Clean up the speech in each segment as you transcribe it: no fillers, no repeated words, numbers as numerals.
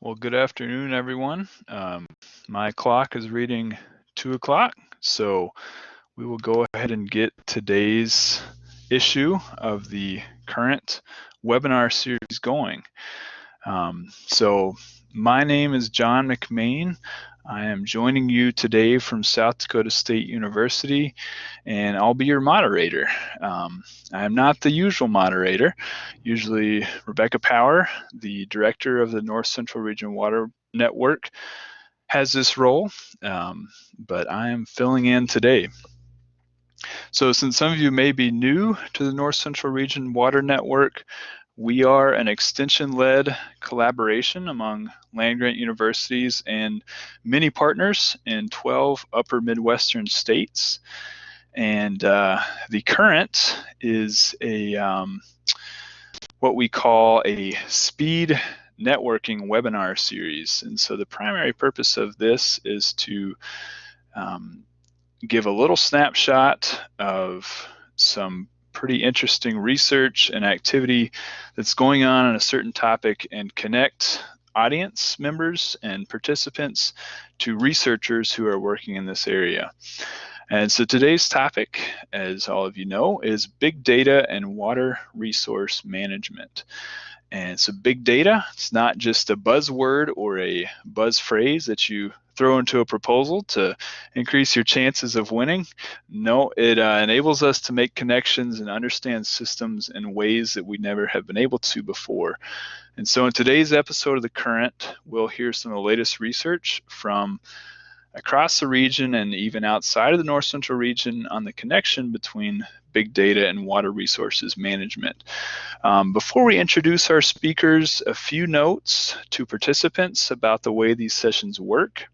Well, good afternoon, everyone. My clock is reading 2 o'clock, so we will go ahead and get today's issue of the current webinar series going. So my name is John McMain. I am joining you today from South Dakota State University, and I'll be your moderator. I am not the usual moderator. Usually Rebecca Power, the director of the North Central Region Water Network, has this role, but I am filling in today. So since some of you may be new to the North Central Region Water Network, we are an extension-led collaboration among land-grant universities and many partners in 12 upper Midwestern states. And the current is what we call a speed networking webinar series. And so the primary purpose of this is to give a little snapshot of some pretty interesting research and activity that's going on a certain topic and connect audience members and participants to researchers who are working in this area. And so today's topic, as all of you know, is big data and water resource management. And so big data, it's not just a buzzword or a buzz phrase that you throw into a proposal to increase your chances of winning. No, it enables us to make connections and understand systems in ways that we never have been able to before. And so in today's episode of The Current, we'll hear some of the latest research from across the region and even outside of the North Central region on the connection between big data and water resources management. Before we introduce our speakers, a few notes to participants about the way these sessions work.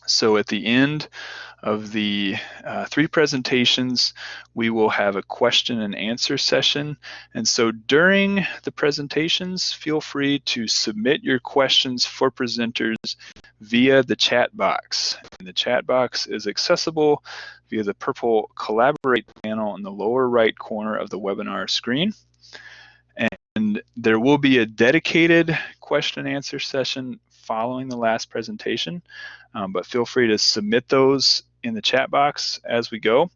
So at the end of the 3 presentations, we will have a question and answer session. And so during the presentations, feel free to submit your questions for presenters via the chat box. And the chat box is accessible via the purple Collaborate panel in the lower right corner of the webinar screen. And there will be a dedicated question and answer session following the last presentation, but feel free to submit those in the chat box as we go.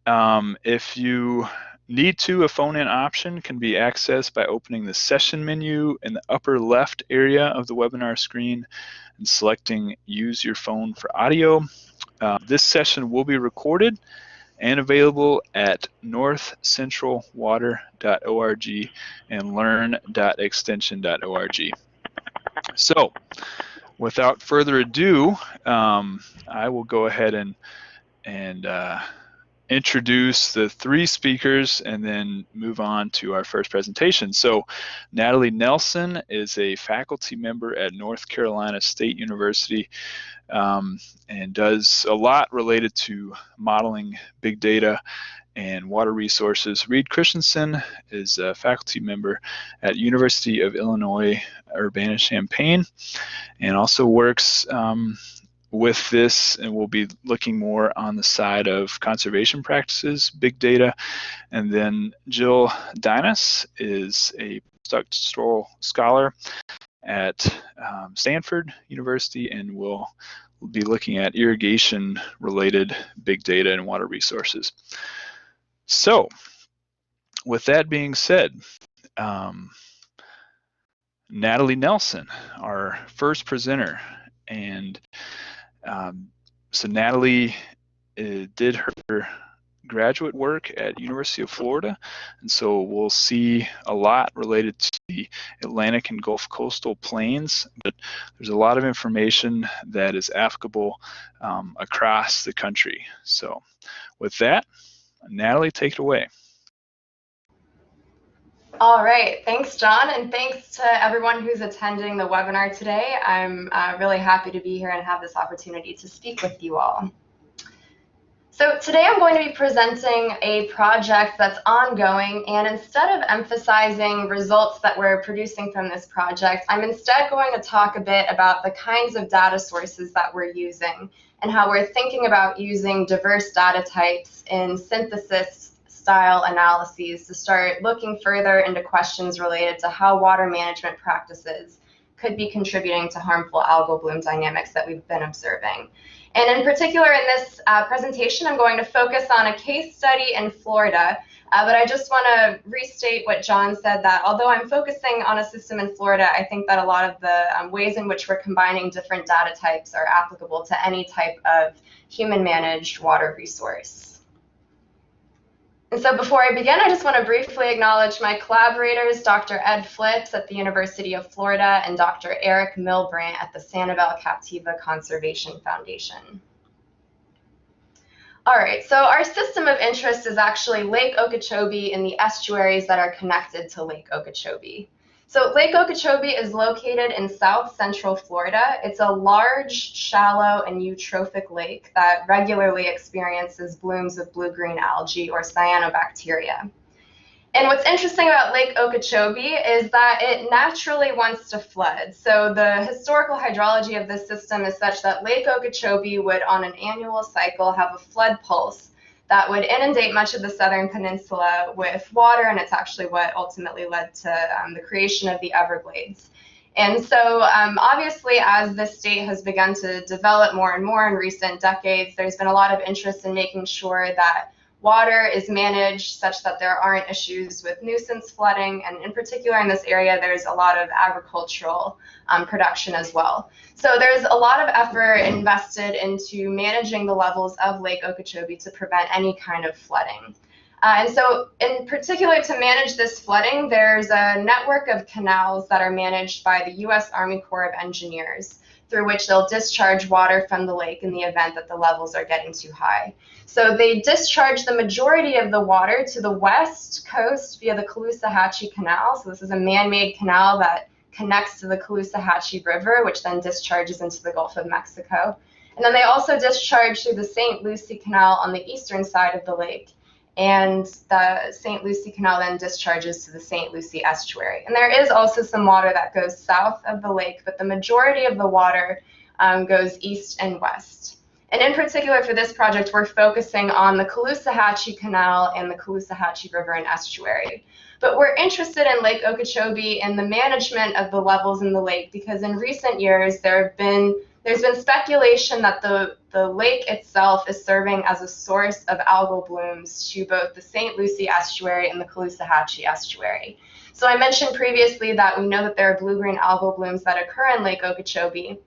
If you need to, a phone-in option can be accessed by opening the session menu in the upper left area of the webinar screen and selecting Use Your Phone for Audio. This session will be recorded and available at northcentralwater.org and learn.extension.org. So, without further ado, I will go ahead and introduce the 3 speakers and then move on to our first presentation. So Natalie Nelson is a faculty member at North Carolina State University and does a lot related to modeling big data and water resources. Reed Christensen is a faculty member at University of Illinois Urbana-Champaign and also works with this, and we'll be looking more on the side of conservation practices, big data. And then Jill Dinas is a postdoctoral scholar at Stanford University and will be looking at irrigation related big data and water resources. So with that being said, Natalie Nelson, our first presenter, and so Natalie did her graduate work at University of Florida, and so we'll see a lot related to the Atlantic and Gulf coastal plains, but there's a lot of information that is applicable across the country. So with that, Natalie, take it away. All right, thanks, John, and thanks to everyone who's attending the webinar today. I'm really happy to be here and have this opportunity to speak with you all. So today I'm going to be presenting a project that's ongoing, and instead of emphasizing results that we're producing from this project, I'm instead going to talk a bit about the kinds of data sources that we're using and how we're thinking about using diverse data types in synthesis style analyses to start looking further into questions related to how water management practices could be contributing to harmful algal bloom dynamics that we've been observing. And in particular, in this presentation, I'm going to focus on a case study in Florida. But I just want to restate what John said, that although I'm focusing on a system in Florida, I think that a lot of the ways in which we're combining different data types are applicable to any type of human-managed water resource. And so before I begin, I just want to briefly acknowledge my collaborators, Dr. Ed Flips at the University of Florida and Dr. Eric Milbrandt at the Sanibel Captiva Conservation Foundation. All right, so our system of interest is actually Lake Okeechobee and the estuaries that are connected to Lake Okeechobee. So Lake Okeechobee is located in south central Florida. It's a large, shallow, and eutrophic lake that regularly experiences blooms of blue-green algae or cyanobacteria. And what's interesting about Lake Okeechobee is that it naturally wants to flood. So the historical hydrology of this system is such that Lake Okeechobee would, on an annual cycle, have a flood pulse that would inundate much of the southern peninsula with water, and it's actually what ultimately led to the creation of the Everglades. And so obviously, as this state has begun to develop more and more in recent decades, there's been a lot of interest in making sure that water is managed such that there aren't issues with nuisance flooding, and in particular in this area, there's a lot of agricultural production as well. So there's a lot of effort invested into managing the levels of Lake Okeechobee to prevent any kind of flooding. And so in particular, to manage this flooding, there's a network of canals that are managed by the U.S. Army Corps of Engineers, through which they'll discharge water from the lake in the event that the levels are getting too high. So they discharge the majority of the water to the west coast via the Caloosahatchee Canal. So this is a man-made canal that connects to the Caloosahatchee River, which then discharges into the Gulf of Mexico. And then they also discharge through the St. Lucie Canal on the eastern side of the lake. And the St. Lucie Canal then discharges to the St. Lucie estuary. And there is also some water that goes south of the lake, but the majority of the water goes east and west. And in particular for this project, we're focusing on the Caloosahatchee Canal and the Caloosahatchee River and estuary. But we're interested in Lake Okeechobee and the management of the levels in the lake, because in recent years there's been speculation that the lake itself is serving as a source of algal blooms to both the St. Lucie estuary and the Caloosahatchee estuary. So I mentioned previously that we know that there are blue-green algal blooms that occur in Lake Okeechobee.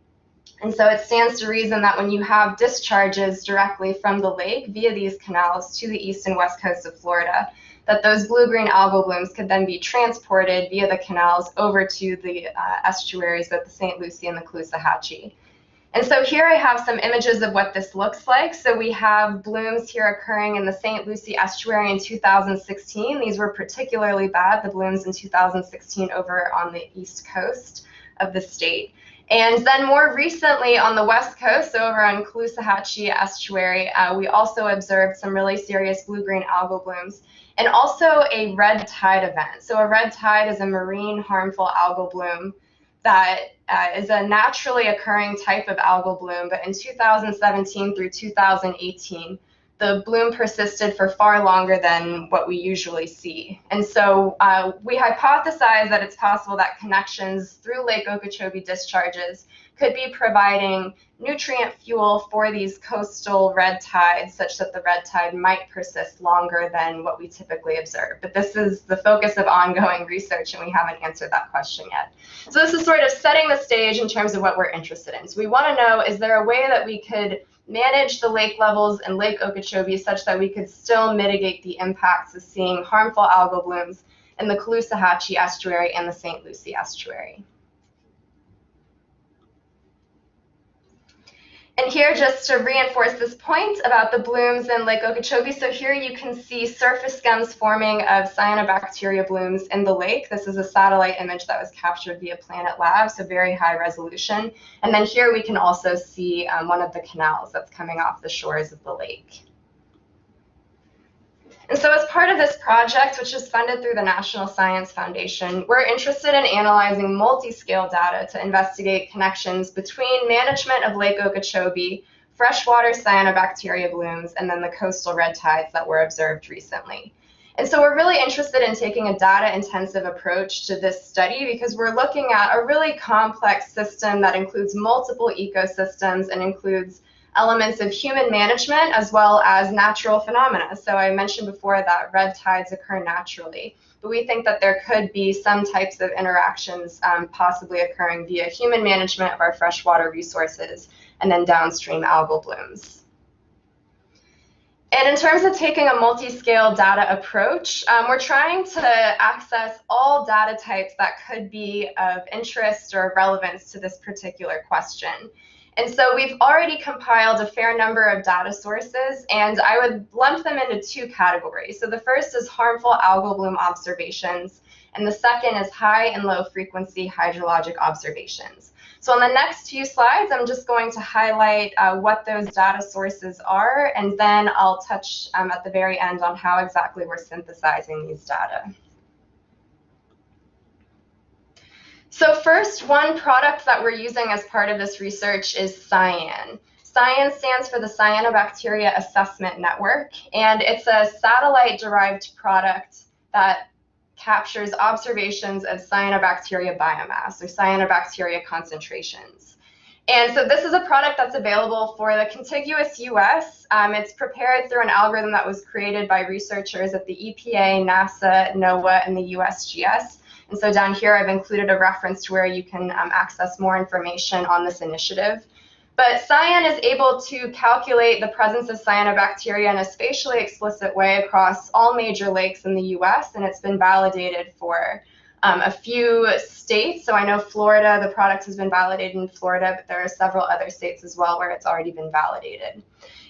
And so it stands to reason that when you have discharges directly from the lake via these canals to the east and west coast of Florida, that those blue-green algal blooms could then be transported via the canals over to the estuaries of the St. Lucie and the Caloosahatchee. And so here I have some images of what this looks like. So we have blooms here occurring in the St. Lucie estuary in 2016. These were particularly bad, the blooms in 2016 over on the east coast of the state. And then more recently on the west coast, so over on Caloosahatchee estuary, we also observed some really serious blue-green algal blooms and also a red tide event. So a red tide is a marine harmful algal bloom that is a naturally occurring type of algal bloom, but in 2017 through 2018, the bloom persisted for far longer than what we usually see. And so we hypothesize that it's possible that connections through Lake Okeechobee discharges could be providing nutrient fuel for these coastal red tides, such that the red tide might persist longer than what we typically observe. But this is the focus of ongoing research, and we haven't answered that question yet. So this is sort of setting the stage in terms of what we're interested in. So we want to know, is there a way that we could manage the lake levels in Lake Okeechobee such that we could still mitigate the impacts of seeing harmful algal blooms in the Caloosahatchee estuary and the St. Lucie estuary? And here, just to reinforce this point about the blooms in Lake Okeechobee, so here you can see surface schems forming of cyanobacteria blooms in the lake. This is a satellite image that was captured via Planet Lab, so very high resolution. And then here we can also see one of the canals that's coming off the shores of the lake. And so as part of this project, which is funded through the National Science Foundation, we're interested in analyzing multi-scale data to investigate connections between management of Lake Okeechobee, freshwater cyanobacteria blooms, and then the coastal red tides that were observed recently. And so we're really interested in taking a data-intensive approach to this study because we're looking at a really complex system that includes multiple ecosystems and includes elements of human management as well as natural phenomena. So I mentioned before that red tides occur naturally, but we think that there could be some types of interactions possibly occurring via human management of our freshwater resources and then downstream algal blooms. And in terms of taking a multi-scale data approach, we're trying to access all data types that could be of interest or relevance to this particular question. And so we've already compiled a fair number of data sources, and I would lump them into two categories. So the first is harmful algal bloom observations, and the second is high and low frequency hydrologic observations. So on the next few slides, I'm just going to highlight what those data sources are, and then I'll touch at the very end on how exactly we're synthesizing these data. So first, one product that we're using as part of this research is Cyan. Cyan stands for the Cyanobacteria Assessment Network, and it's a satellite-derived product that captures observations of cyanobacteria biomass or cyanobacteria concentrations. And so this is a product that's available for the contiguous US. It's prepared through an algorithm that was created by researchers at the EPA, NASA, NOAA, and the USGS. And so down here, I've included a reference to where you can access more information on this initiative. But Cyan is able to calculate the presence of cyanobacteria in a spatially explicit way across all major lakes in the US, and it's been validated for a few states. So I know Florida, the product has been validated in Florida, but there are several other states as well where it's already been validated.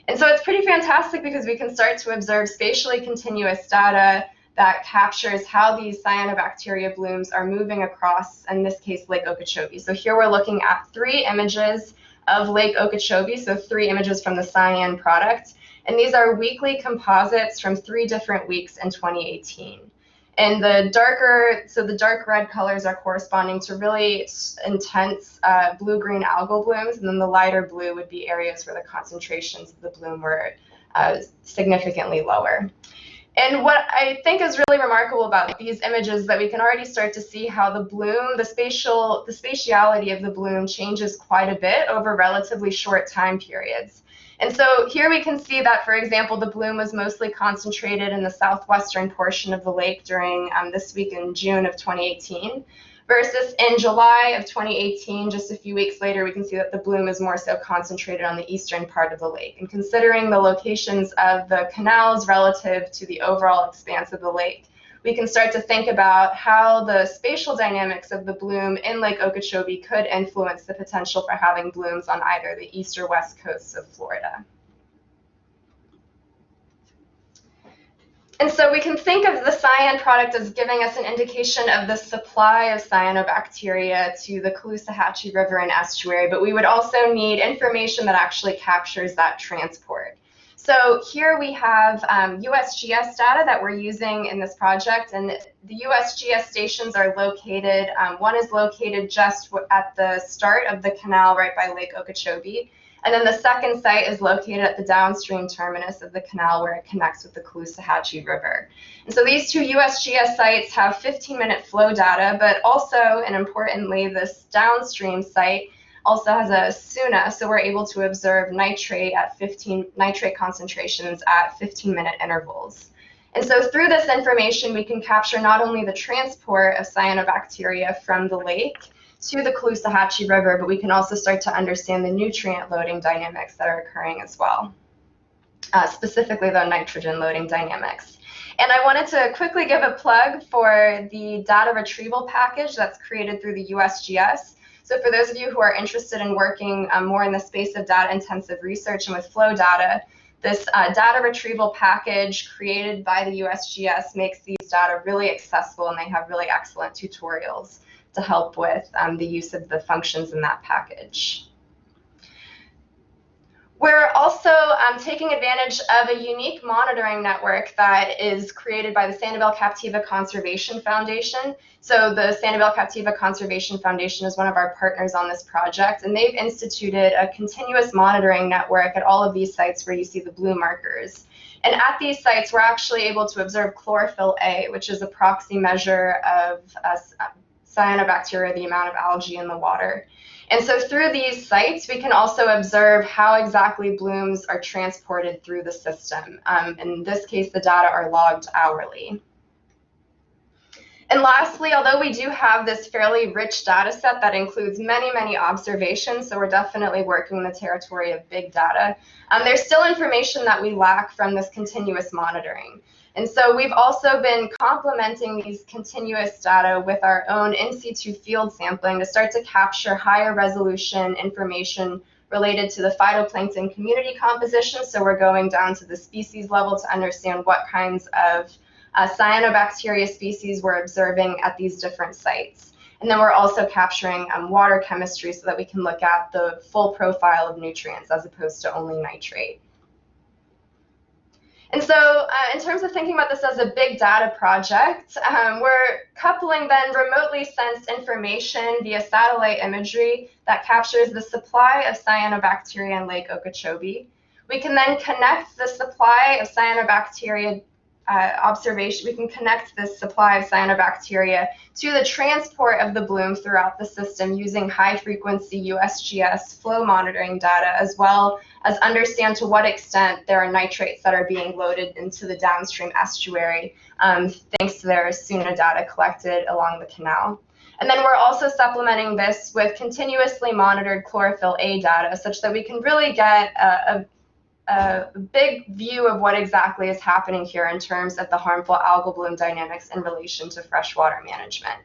And so it's pretty fantastic because we can start to observe spatially continuous data that captures how these cyanobacteria blooms are moving across, in this case, Lake Okeechobee. So here we're looking at 3 images of Lake Okeechobee, so 3 images from the Cyan product. And these are weekly composites from 3 different weeks in 2018. And the dark red colors are corresponding to really intense blue-green algal blooms, and then the lighter blue would be areas where the concentrations of the bloom were significantly lower. And what I think is really remarkable about these images is that we can already start to see how the bloom, the spatiality of the bloom changes quite a bit over relatively short time periods. And so here we can see that, for example, the bloom was mostly concentrated in the southwestern portion of the lake during this week in June of 2018. Versus in July of 2018, just a few weeks later, we can see that the bloom is more so concentrated on the eastern part of the lake. And considering the locations of the canals relative to the overall expanse of the lake, we can start to think about how the spatial dynamics of the bloom in Lake Okeechobee could influence the potential for having blooms on either the east or west coasts of Florida. And so we can think of the Cyan product as giving us an indication of the supply of cyanobacteria to the Caloosahatchee River and estuary, but we would also need information that actually captures that transport. So here we have USGS data that we're using in this project, and the USGS stations are located, one is located just at the start of the canal right by Lake Okeechobee, and then the second site is located at the downstream terminus of the canal where it connects with the Caloosahatchee River. And so these 2 USGS sites have 15-minute flow data, but also, and importantly, this downstream site also has a SUNA, so we're able to observe nitrate concentrations at 15-minute intervals. And so through this information, we can capture not only the transport of cyanobacteria from the lake to the Caloosahatchee River, but we can also start to understand the nutrient loading dynamics that are occurring as well, specifically the nitrogen loading dynamics. And I wanted to quickly give a plug for the data retrieval package that's created through the USGS. So for those of you who are interested in working more in the space of data-intensive research and with flow data, this data retrieval package created by the USGS makes these data really accessible, and they have really excellent tutorials to help with the use of the functions in that package. We're also taking advantage of a unique monitoring network that is created by the Sanibel Captiva Conservation Foundation. So the Sanibel Captiva Conservation Foundation is one of our partners on this project, and they've instituted a continuous monitoring network at all of these sites where you see the blue markers. And at these sites, we're actually able to observe chlorophyll A, which is a proxy measure of cyanobacteria, the amount of algae in the water. And so through these sites, we can also observe how exactly blooms are transported through the system. In this case, the data are logged hourly. And lastly, although we do have this fairly rich data set that includes many, many observations, so we're definitely working in the territory of big data, there's still information that we lack from this continuous monitoring. And so we've also been complementing these continuous data with our own in situ field sampling to start to capture higher resolution information related to the phytoplankton community composition. So we're going down to the species level to understand what kinds of cyanobacteria species we're observing at these different sites. And then we're also capturing water chemistry so that we can look at the full profile of nutrients as opposed to only nitrate. And so in terms of thinking about this as a big data project, we're coupling then remotely sensed information via satellite imagery that captures the supply of cyanobacteria in Lake Okeechobee. We can then connect the supply of cyanobacteria observation, we can connect this supply of cyanobacteria to the transport of the bloom throughout the system using high-frequency USGS flow monitoring data, as well as understand to what extent there are nitrates that are being loaded into the downstream estuary, thanks to their SUNA data collected along the canal. And then we're also supplementing this with continuously monitored chlorophyll A data, such that we can really get a big view of what exactly is happening here in terms of the harmful algal bloom dynamics in relation to freshwater management.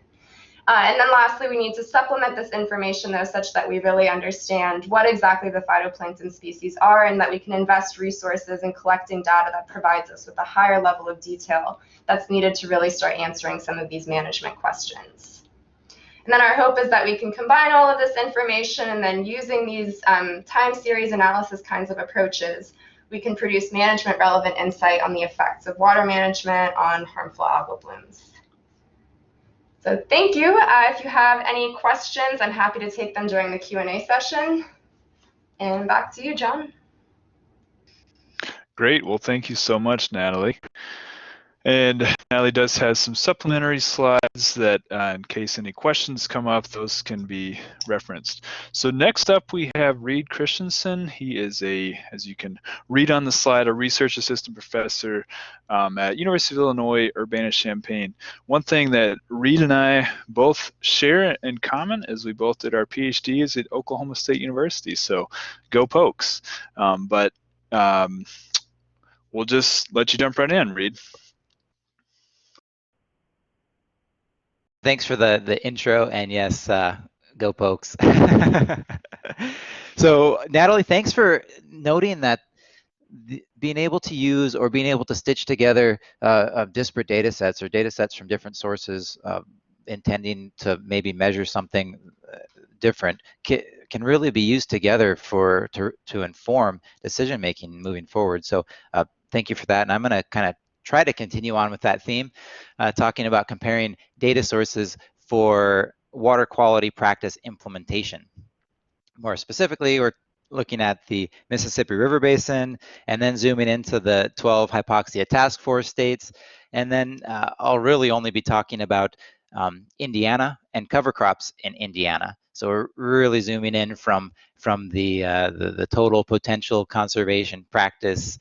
And then lastly, we need to supplement this information, though, such that we really understand what exactly the phytoplankton species are and that we can invest resources in collecting data that provides us with a higher level of detail that's needed to really start answering some of these management questions. And then our hope is that we can combine all of this information, and then using these time series analysis kinds of approaches, we can produce management relevant insight on the effects of water management on harmful algal blooms. So thank you. If you have any questions, I'm happy to take them during the Q&A session. And back to you, John. Great. Well, thank you so much, Natalie. And Natalie does have some supplementary slides that, in case any questions come up, those can be referenced. So next up, we have Reed Christensen. He is as you can read on the slide, a research assistant professor at University of Illinois, Urbana-Champaign. One thing that Reed and I both share in common is we both did our PhDs at Oklahoma State University. So go Pokes. We'll just let you jump right in, Reed. Thanks for the intro, and yes, go Pokes. So Natalie, thanks for noting that being able to use or being able to stitch together disparate data sets or data sets from different sources intending to maybe measure something different can really be used together to inform decision making moving forward. So thank you for that, and I'm going to kind of try to continue on with that theme, talking about comparing data sources for water quality practice implementation. More specifically, we're looking at the Mississippi River Basin, and then zooming into the 12 hypoxia task force states. And then I'll really only be talking about Indiana and cover crops in Indiana. So we're really zooming in from the total potential conservation practice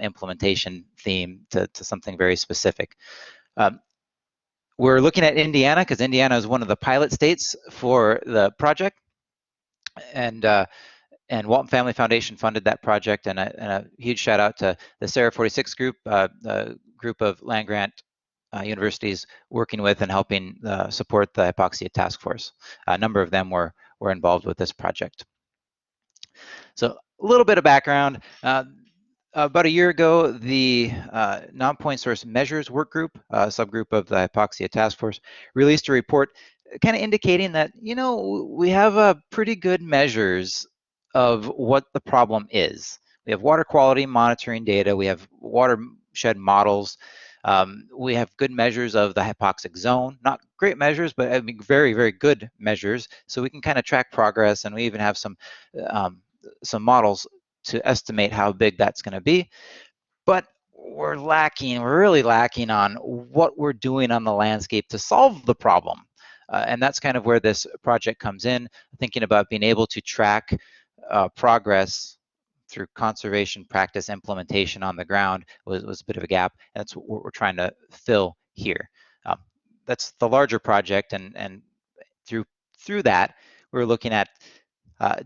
implementation theme to something very specific. We're looking at Indiana because Indiana is one of the pilot states for the project, and Walton Family Foundation funded that project, and a huge shout out to the Sarah 46 group, the group of land grant universities working with and helping support the hypoxia task force. A number of them were involved with this project. So a little bit of background. About a year ago, the non-point source measures work group, a subgroup of the hypoxia task force, released a report kind of indicating that, you know, we have pretty good measures of what the problem is. We have water quality monitoring data, we have watershed models, we have good measures of the hypoxic zone, not great measures, but I mean very, very good measures, so we can kind of track progress, and we even have some models to estimate how big that's going to be. but we're really lacking on what we're doing on the landscape to solve the problem. And that's kind of where this project comes in, thinking about being able to track progress through conservation practice implementation on the ground was a bit of a gap. And that's what we're trying to fill here. That's the larger project, and through that, we're looking at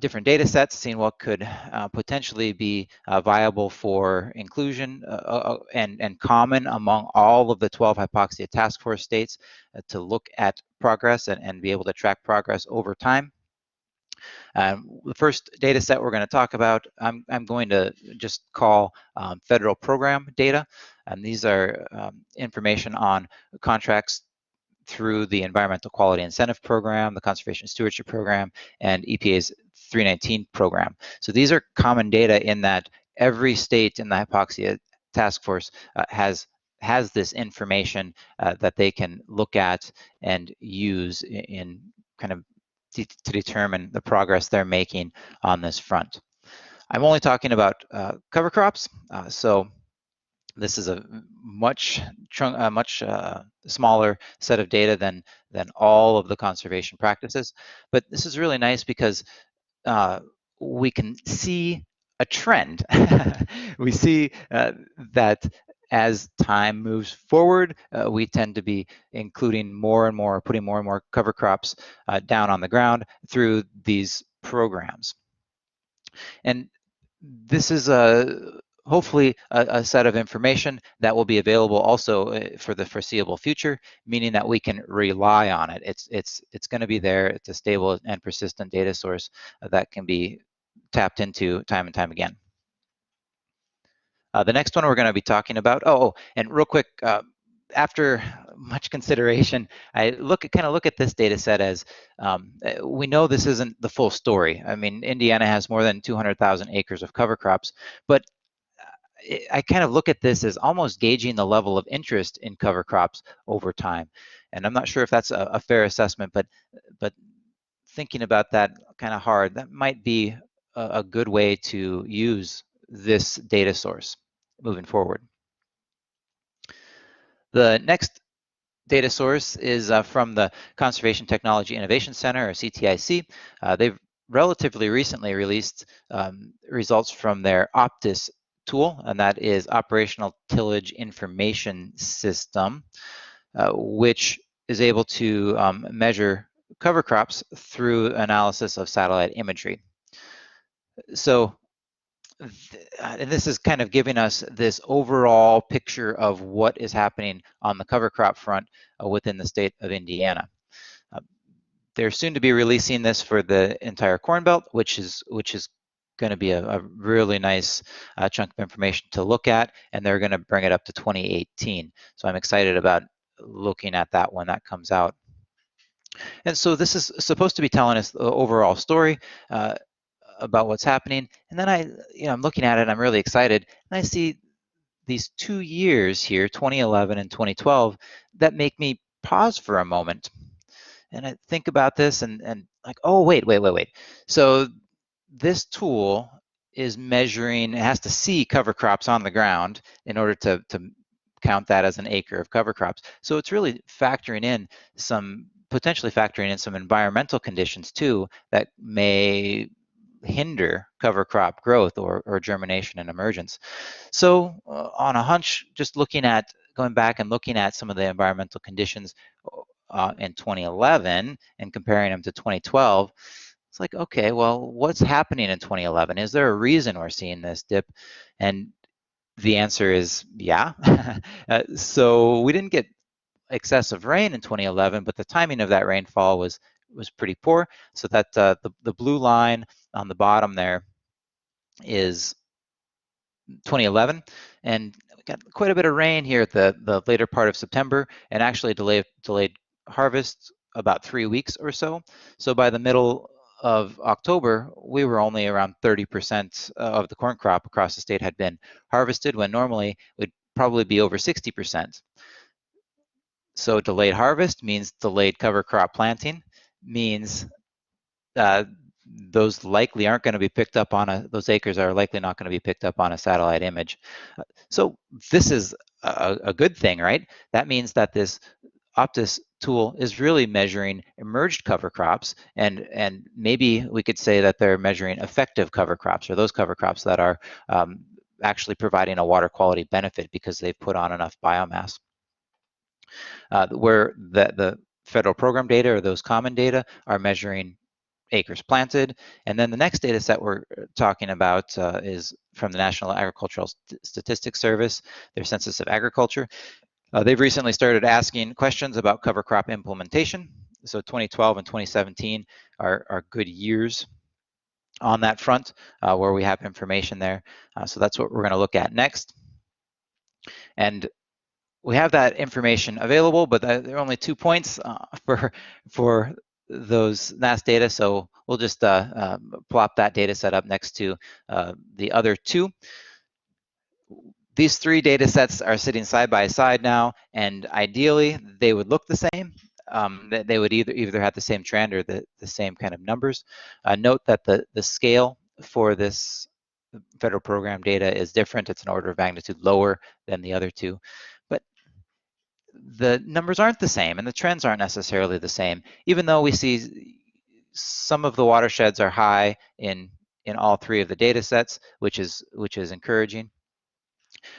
different data sets, seeing what could potentially be viable for inclusion and common among all of the 12 hypoxia task force states to look at progress and be able to track progress over time. The first data set we're going to talk about, I'm going to just call federal program data. And these are information on contracts through the Environmental Quality Incentive Program, the Conservation Stewardship Program, and EPA's 319 program. So these are common data in that every state in the hypoxia task force has this information that they can look at and use in kind of to determine the progress they're making on this front. I'm only talking about cover crops, so this is a much smaller set of data than all of the conservation practices, but this is really nice because we can see a trend. We see that as time moves forward, we tend to be including more and more, putting more and more cover crops down on the ground through these programs. And this is hopefully a set of information that will be available also for the foreseeable future, meaning that we can rely on it. It's going to be there. It's a stable and persistent data source that can be tapped into time and time again. The next one we're going to be talking about, and real quick, after much consideration, I kind of look at this data set as we know this isn't the full story. I mean, Indiana has more than 200,000 acres of cover crops, but I kind of look at this as almost gauging the level of interest in cover crops over time. And I'm not sure if that's a fair assessment, but thinking about that kind of hard, that might be a good way to use this data source moving forward. The next data source is from the Conservation Technology Innovation Center, or CTIC. They've relatively recently released results from their OPTIS tool, and that is Operational Tillage Information System, which is able to measure cover crops through analysis of satellite imagery. So and this is kind of giving us this overall picture of what is happening on the cover crop front within the state of Indiana. They're soon to be releasing this for the entire Corn Belt, which is going to be a really nice chunk of information to look at, and they're going to bring it up to 2018. So I'm excited about looking at that when that comes out. And so this is supposed to be telling us the overall story about what's happening. And then I'm looking at it and I'm really excited. And I see these 2 years here, 2011 and 2012, that make me pause for a moment. And I think about this and like, oh, wait. So this tool is measuring, it has to see cover crops on the ground in order to count that as an acre of cover crops. So it's really potentially factoring in some environmental conditions too that may hinder cover crop growth or germination and emergence. So on a hunch, just going back and looking at some of the environmental conditions in 2011 and comparing them to 2012, it's like, okay, well, what's happening in 2011? Is there a reason we're seeing this dip? And the answer is yeah. So we didn't get excessive rain in 2011, but the timing of that rainfall was pretty poor. So that the blue line on the bottom there is 2011, and we got quite a bit of rain here at the later part of September, and actually delayed harvest about 3 weeks or so. So by the middle of October, we were only around 30% of the corn crop across the state had been harvested, when normally it would probably be over 60%. So delayed harvest means delayed cover crop planting, means those likely aren't going to be picked up on those acres are likely not going to be picked up on a satellite image. So this is a good thing, right? That means that this OPTIS tool is really measuring emerged cover crops, and maybe we could say that they're measuring effective cover crops, or those cover crops that are actually providing a water quality benefit because they've put on enough biomass. Where the federal program data, or those common data, are measuring acres planted. And then the next data set we're talking about is from the National Agricultural Statistics Service, their Census of Agriculture. They've recently started asking questions about cover crop implementation. So 2012 and 2017 are good years on that front, where we have information there. So that's what we're going to look at next. And we have that information available, but there are only 2 points for those NAS data, so we'll just plop that data set up next to the other 2. These 3 data sets are sitting side by side now, and ideally they would look the same. They would either have the same trend or the same kind of numbers. Note that the scale for this federal program data is different. It's an order of magnitude lower than the other 2. But the numbers aren't the same, and the trends aren't necessarily the same, even though we see some of the watersheds are high in all 3 of the data sets, which is encouraging.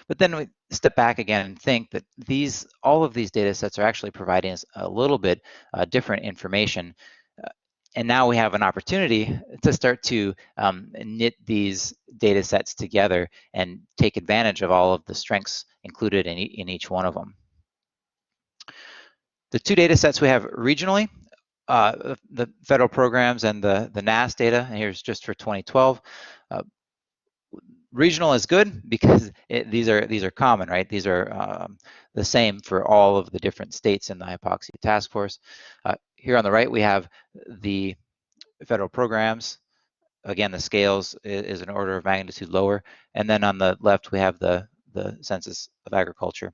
But then we step back again and think that all of these data sets are actually providing us a little bit different information. And now we have an opportunity to start to knit these data sets together and take advantage of all of the strengths included in each one of them. The 2 data sets we have regionally, the federal programs and the NAS data, and here's just for 2012. Regional is good because these are common, right? These are the same for all of the different states in the hypoxia task force. Here on the right, we have the federal programs. Again, the scales is an order of magnitude lower. And then on the left, we have the Census of Agriculture.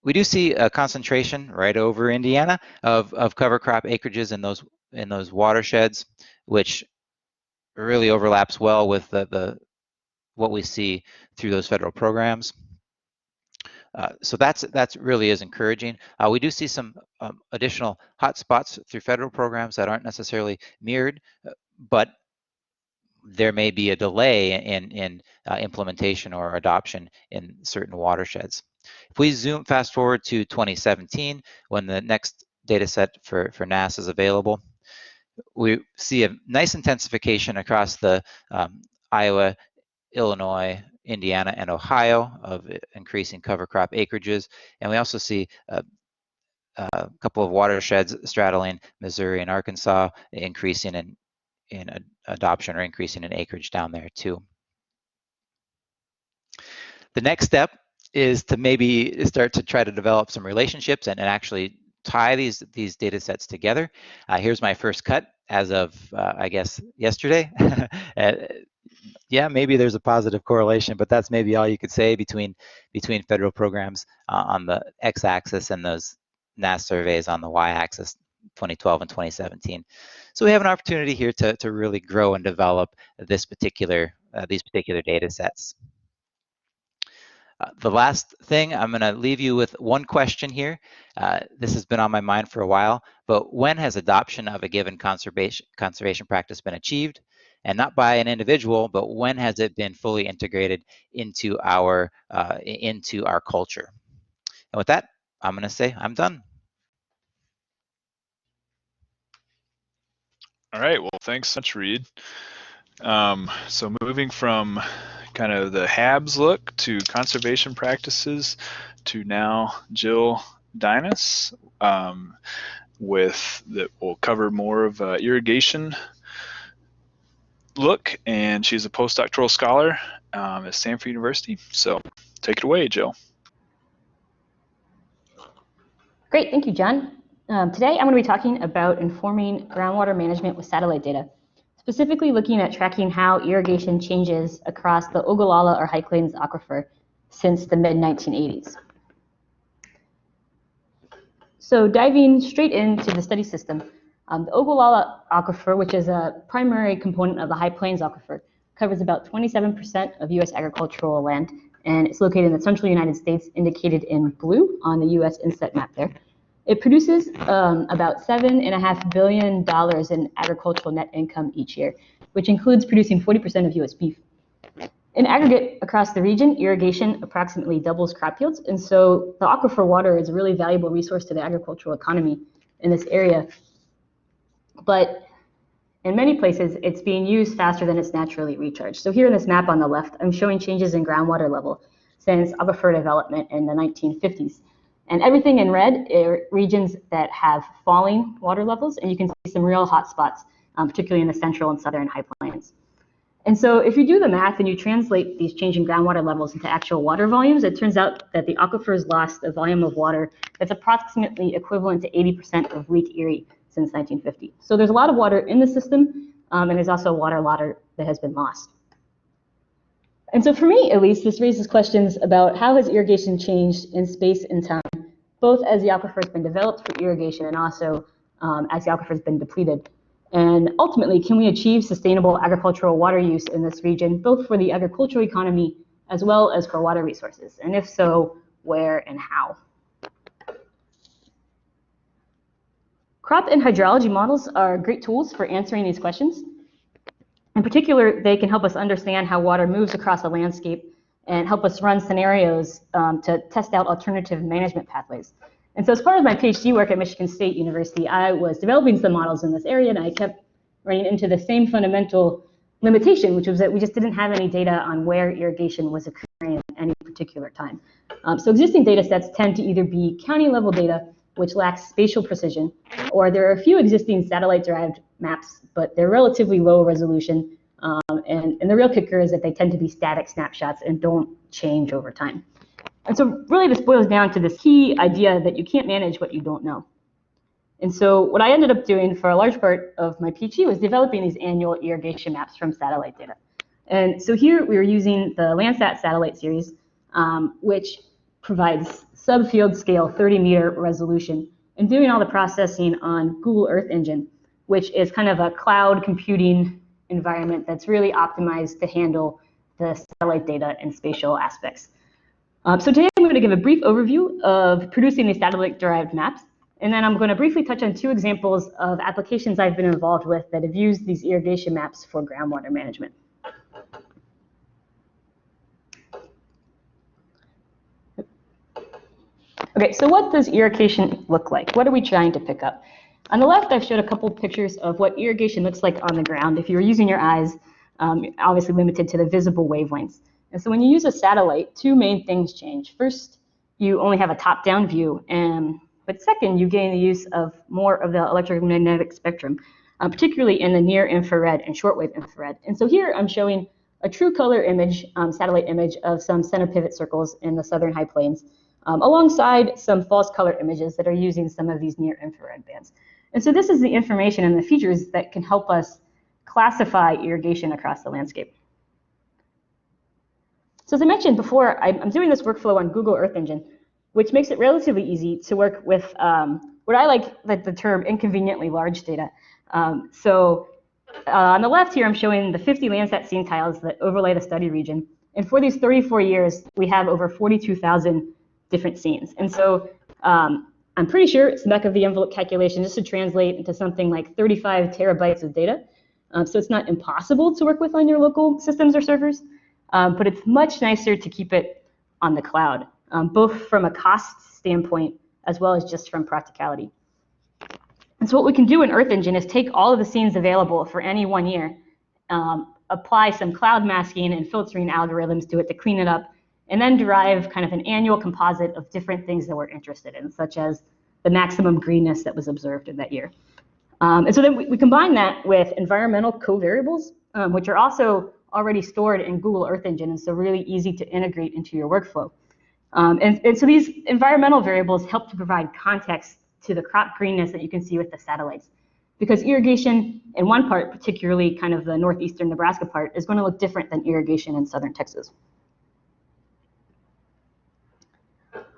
We do see a concentration right over Indiana of cover crop acreages in those watersheds, which really overlaps well with what we see through those federal programs. So that's really is encouraging. We do see some additional hotspots through federal programs that aren't necessarily mirrored, but there may be a delay in implementation or adoption in certain watersheds. If we fast forward to 2017, when the next data set for NAS is available, we see a nice intensification across the Iowa, Illinois, Indiana, and Ohio of increasing cover crop acreages. And we also see a couple of watersheds straddling Missouri and Arkansas increasing in adoption or increasing in acreage down there too. The next step is to maybe start to try to develop some relationships and actually tie these data sets together. Here's my first cut as of, I guess, yesterday. Yeah, maybe there's a positive correlation, but that's maybe all you could say between federal programs on the x-axis and those NAS surveys on the y-axis, 2012 and 2017. So we have an opportunity here to really grow and develop these particular data sets. The last thing, I'm going to leave you with one question here. This has been on my mind for a while, but when has adoption of a given conservation practice been achieved? And not by an individual, but when has it been fully integrated into our culture? And with that, I'm going to say I'm done. All right, well, thanks so much, Reed. So moving from kind of the HABs look to conservation practices to now Jill Dinas, we'll cover more of irrigation look, and she's a postdoctoral scholar at Stanford University. So take it away, Jill. Great, thank you, John. Today I'm going to be talking about informing groundwater management with satellite data, specifically looking at tracking how irrigation changes across the Ogallala or High Plains Aquifer since the mid-1980s. So diving straight into the study system, The Ogallala Aquifer, which is a primary component of the High Plains Aquifer, covers about 27% of U.S. agricultural land, and it's located in the central United States, indicated in blue on the U.S. inset map there. It produces about $7.5 billion in agricultural net income each year, which includes producing 40% of U.S. beef. In aggregate, across the region, irrigation approximately doubles crop yields, and so the aquifer water is a really valuable resource to the agricultural economy in this area. But in many places, it's being used faster than it's naturally recharged. So here in this map on the left, I'm showing changes in groundwater level since aquifer development in the 1950s. And everything in red are regions that have falling water levels, and you can see some real hot spots, particularly in the central and southern high plains. And so if you do the math and you translate these changing groundwater levels into actual water volumes, it turns out that the aquifers lost a volume of water that's approximately equivalent to 80% of Lake Erie since 1950. So there's a lot of water in the system, and there's also water that has been lost. And so for me, at least, this raises questions about how has irrigation changed in space and time, both as the aquifer has been developed for irrigation and also as the aquifer has been depleted. And ultimately, can we achieve sustainable agricultural water use in this region, both for the agricultural economy as well as for water resources? And if so, where and how? Crop and hydrology models are great tools for answering these questions. In particular, they can help us understand how water moves across a landscape and help us run scenarios to test out alternative management pathways. And so as part of my PhD work at Michigan State University, I was developing some models in this area, and I kept running into the same fundamental limitation, which was that we just didn't have any data on where irrigation was occurring at any particular time. So existing data sets tend to either be county level data, which lacks spatial precision, or there are a few existing satellite-derived maps, but they're relatively low resolution. And the real kicker is that they tend to be static snapshots and don't change over time. And so really this boils down to this key idea that you can't manage what you don't know. And so what I ended up doing for a large part of my PhD was developing these annual irrigation maps from satellite data. And so here we were using the Landsat satellite series, which provides subfield scale 30-meter resolution, and doing all the processing on Google Earth Engine, which is kind of a cloud computing environment that's really optimized to handle the satellite data and spatial aspects. So today I'm going to give a brief overview of producing these satellite-derived maps, and then I'm going to briefly touch on two examples of applications I've been involved with that have used these irrigation maps for groundwater management. Okay, so what does irrigation look like? What are we trying to pick up? On the left, I've showed a couple pictures of what irrigation looks like on the ground. If you were using your eyes, obviously limited to the visible wavelengths. And so when you use a satellite, two main things change. First, you only have a top-down view, but second, you gain the use of more of the electromagnetic spectrum, particularly in the near-infrared and shortwave infrared. And so here I'm showing a true color image, satellite image of some center pivot circles in the southern high plains, alongside some false color images that are using some of these near-infrared bands. And so this is the information and the features that can help us classify irrigation across the landscape. So as I mentioned before, I'm doing this workflow on Google Earth Engine, which makes it relatively easy to work with what I like the term inconveniently large data. On the left here, I'm showing the 50 Landsat scene tiles that overlay the study region. And for these 34 years, we have over 42,000 different scenes. And so I'm pretty sure it's the back of the envelope calculation just to translate into something like 35 terabytes of data. So it's not impossible to work with on your local systems or servers, but it's much nicer to keep it on the cloud, both from a cost standpoint as well as just from practicality. And so what we can do in Earth Engine is take all of the scenes available for any 1 year, apply some cloud masking and filtering algorithms to it to clean it up, and then derive kind of an annual composite of different things that we're interested in, such as the maximum greenness that was observed in that year. And so then we combine that with environmental covariables, which are also already stored in Google Earth Engine, and so really easy to integrate into your workflow. And so these environmental variables help to provide context to the crop greenness that you can see with the satellites. Because irrigation in one part, particularly kind of the northeastern Nebraska part, is going to look different than irrigation in southern Texas.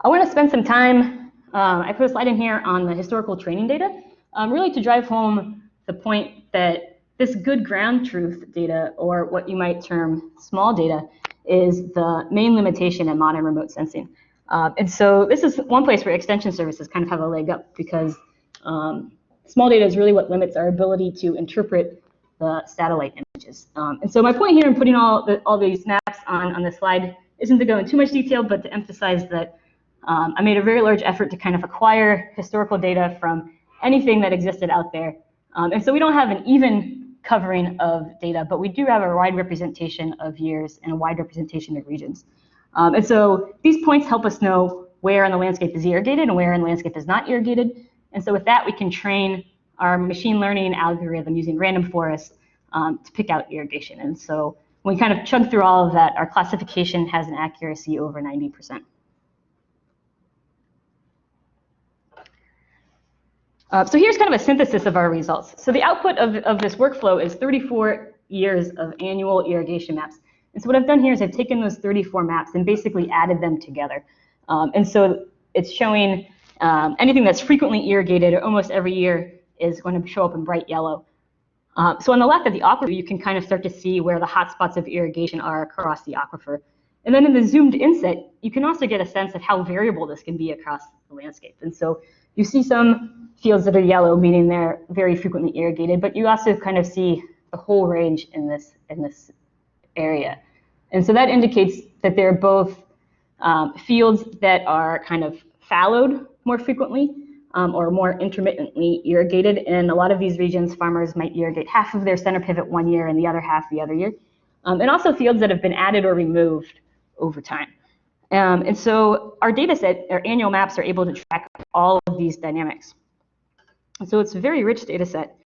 I want to spend some time, I put a slide in here on the historical training data really to drive home the point that this good ground truth data, or what you might term small data, is the main limitation in modern remote sensing. And so this is one place where extension services kind of have a leg up, because small data is really what limits our ability to interpret the satellite images. And so my point here in putting all these maps on the slide isn't to go into too much detail, but to emphasize that I made a very large effort to kind of acquire historical data from anything that existed out there. And so we don't have an even covering of data, but we do have a wide representation of years and a wide representation of regions. And so these points help us know where in the landscape is irrigated and where in the landscape is not irrigated. And so with that, we can train our machine learning algorithm using random forest to pick out irrigation. And so when we kind of chug through all of that, our classification has an accuracy over 90%. So here's kind of a synthesis of our results. So the output of this workflow is 34 years of annual irrigation maps. And so what I've done here is I've taken those 34 maps and basically added them together. And so it's showing anything that's frequently irrigated or almost every year is going to show up in bright yellow. So on the left of the aquifer, you can kind of start to see where the hot spots of irrigation are across the aquifer. And then in the zoomed in set, you can also get a sense of how variable this can be across the landscape. And so you see some fields that are yellow, meaning they're very frequently irrigated, but you also kind of see the whole range in this area. And so that indicates that there are both fields that are kind of fallowed more frequently or more intermittently irrigated. In a lot of these regions, farmers might irrigate half of their center pivot one year and the other half the other year. And also fields that have been added or removed over time. And so our data set, our annual maps, are able to track all of these dynamics. And so it's a very rich data set.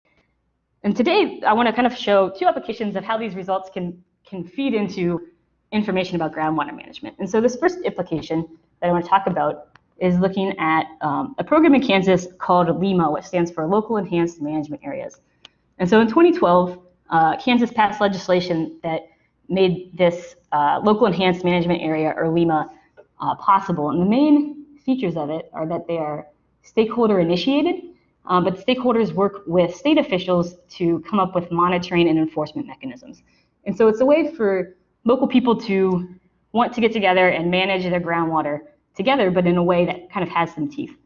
And today, I want to kind of show two applications of how these results can feed into information about groundwater management. And so this first application that I want to talk about is looking at a program in Kansas called LEMA, which stands for Local Enhanced Management Areas. And so in 2012, Kansas passed legislation that made this Local Enhanced Management Area, or LEMA, possible. And the main features of it are that they are stakeholder initiated, but stakeholders work with state officials to come up with monitoring and enforcement mechanisms. And so it's a way for local people to want to get together and manage their groundwater together, but in a way that kind of has some teeth.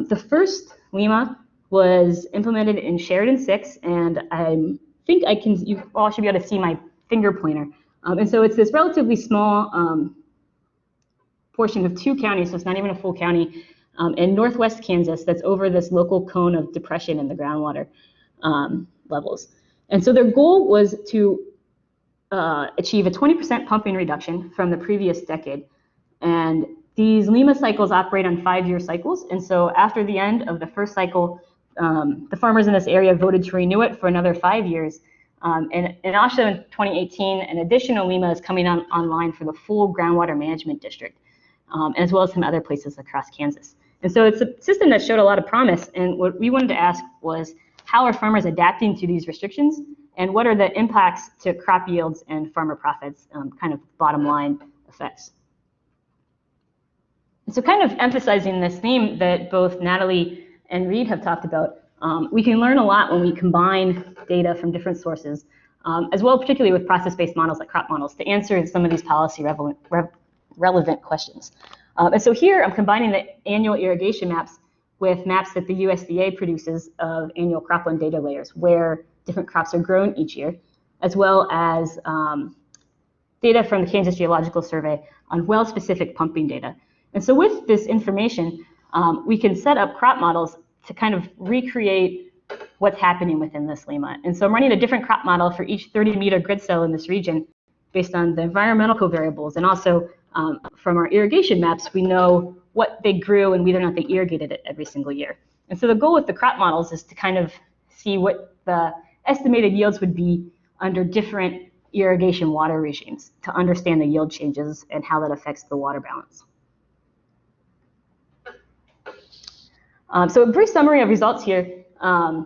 The first LEMA was implemented in Sheridan 6, and I think you all should be able to see my finger pointer. And so it's this relatively small portion of 2 counties, so it's not even a full county, in northwest Kansas that's over this local cone of depression in the groundwater levels. And so their goal was to achieve a 20% pumping reduction from the previous decade. And these LEMA cycles operate on 5-year cycles. And so after the end of the first cycle, the farmers in this area voted to renew it for another 5 years. And also in 2018, an additional LEMA is coming online for the full groundwater management district, as well as some other places across Kansas. And so it's a system that showed a lot of promise. And what we wanted to ask was, how are farmers adapting to these restrictions? And what are the impacts to crop yields and farmer profits, kind of bottom line effects? And so kind of emphasizing this theme that both Natalie and Reed have talked about, we can learn a lot when we combine data from different sources, as well particularly with process-based models like crop models, to answer some of these policy relevant questions. And so here I'm combining the annual irrigation maps with maps that the USDA produces of annual cropland data layers, where different crops are grown each year, as well as data from the Kansas Geological Survey on well-specific pumping data. And so with this information, we can set up crop models to kind of recreate what's happening within this LEMA. And so I'm running a different crop model for each 30-meter grid cell in this region based on the environmental covariables. And also from our irrigation maps, we know what they grew and whether or not they irrigated it every single year. And so the goal with the crop models is to kind of see what the estimated yields would be under different irrigation water regimes to understand the yield changes and how that affects the water balance. So a brief summary of results here, kind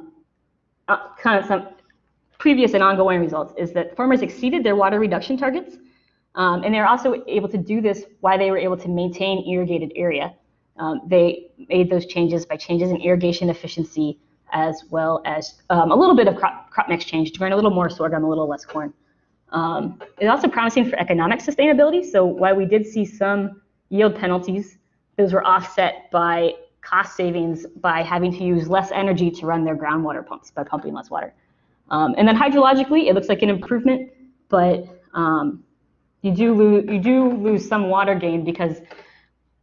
of some previous and ongoing results, is that farmers exceeded their water reduction targets, and they're also able to do this while they were able to maintain irrigated area. They made those changes by changes in irrigation efficiency, as well as a little bit of crop mix change, growing a little more sorghum, a little less corn. It's also promising for economic sustainability. So while we did see some yield penalties, those were offset by cost savings by having to use less energy to run their groundwater pumps, by pumping less water. And then hydrologically, it looks like an improvement, but you do lose some water gain, because